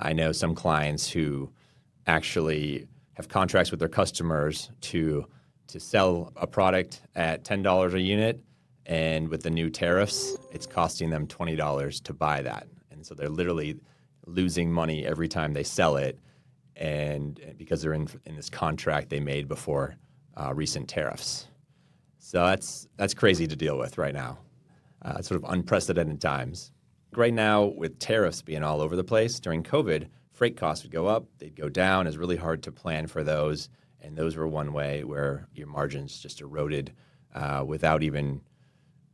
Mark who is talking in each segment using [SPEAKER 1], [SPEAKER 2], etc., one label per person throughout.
[SPEAKER 1] I know some clients who actually have contracts with their customers to sell a product at $10 a unit, and with the new tariffs, it's costing them $20 to buy that. And so they're literally losing money every time they sell it, and because they're in this contract they made before recent tariffs. So that's crazy to deal with right now. Sort of unprecedented times. Right now, with tariffs being all over the place, during COVID, freight costs would go up, they'd go down. It's really hard to plan for those, and those were one way where your margins just eroded without even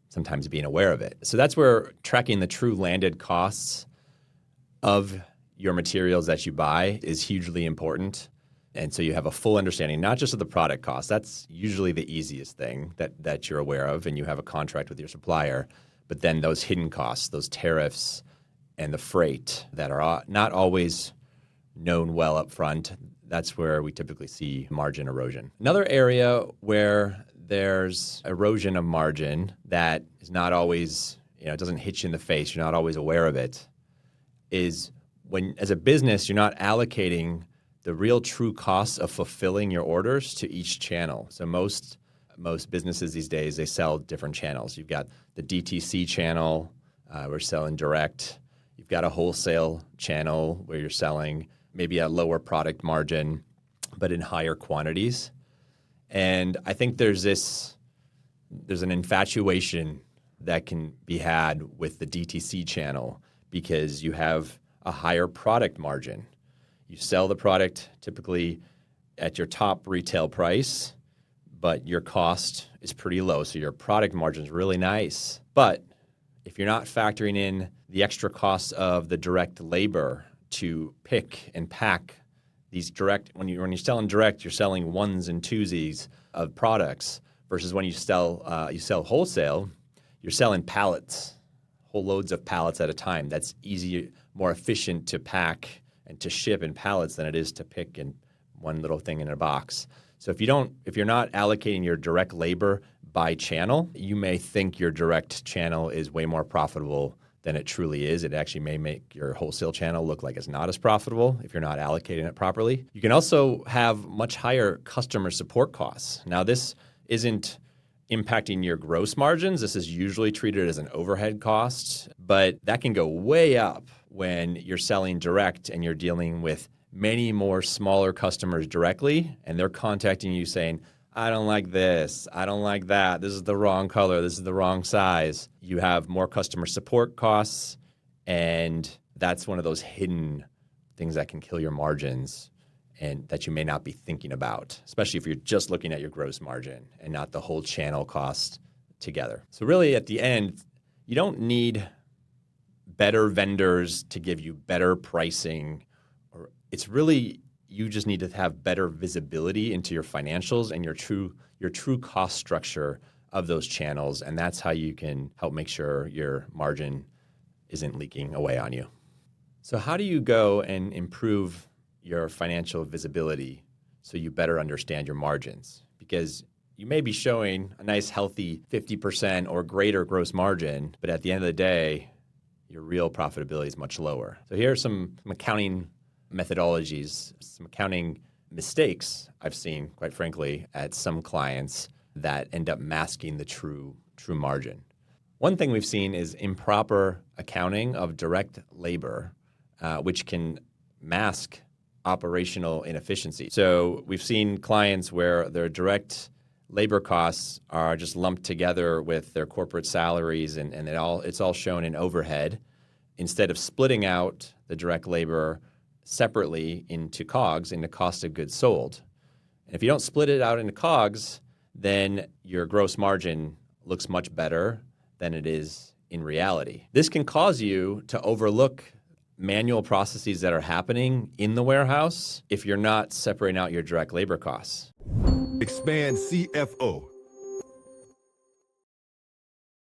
[SPEAKER 1] sometimes being aware of it. So that's where tracking the true landed costs of your materials that you buy is hugely important. And so you have a full understanding, not just of the product cost. That's usually the easiest thing that you're aware of, and you have a contract with your supplier. But then those hidden costs, those tariffs and the freight that are not always known well up front, that's where we typically see margin erosion. Another area where there's erosion of margin that is not always, it doesn't hit you in the face, you're not always aware of it, is when, as a business, you're not allocating the real true costs of fulfilling your orders to each channel. So most businesses these days, they sell different channels. You've got the DTC channel, we're selling direct. You've got a wholesale channel where you're selling maybe a lower product margin, but in higher quantities. And I think there's an infatuation that can be had with the DTC channel because you have a higher product margin. You sell the product typically at your top retail price, but your cost is pretty low, so your product margin is really nice. But if you're not factoring in the extra costs of the direct labor to pick and pack these direct, when you're selling direct, you're selling ones and twosies of products versus when you sell wholesale, you're selling pallets, whole loads of pallets at a time. That's easier, more efficient to pack and to ship in pallets than it is to pick in one little thing in a box. So if you're not allocating your direct labor by channel, you may think your direct channel is way more profitable than it truly is. It actually may make your wholesale channel look like it's not as profitable if you're not allocating it properly. You can also have much higher customer support costs. Now, this isn't impacting your gross margins. This is usually treated as an overhead cost, but that can go way up when you're selling direct and you're dealing with many more smaller customers directly, and they're contacting you saying, I don't like this, I don't like that, this is the wrong color, this is the wrong size. You have more customer support costs, and that's one of those hidden things that can kill your margins and that you may not be thinking about, especially if you're just looking at your gross margin and not the whole channel cost together. So really at the end, you don't need better vendors to give you better pricing. It's really, you just need to have better visibility into your financials and your true cost structure of those channels, and that's how you can help make sure your margin isn't leaking away on you. So how do you go and improve your financial visibility so you better understand your margins? Because you may be showing a nice healthy 50% or greater gross margin, but at the end of the day, your real profitability is much lower. So here are some accounting methodologies, some accounting mistakes I've seen, quite frankly, at some clients that end up masking the true margin. One thing we've seen is improper accounting of direct labor, which can mask operational inefficiency. So we've seen clients where their direct labor costs are just lumped together with their corporate salaries, and it's all shown in overhead instead of splitting out the direct labor separately into COGS, into cost of goods sold. And if you don't split it out into COGS, then your gross margin looks much better than it is in reality. This can cause you to overlook manual processes that are happening in the warehouse if you're not separating out your direct labor costs.
[SPEAKER 2] expandCFO.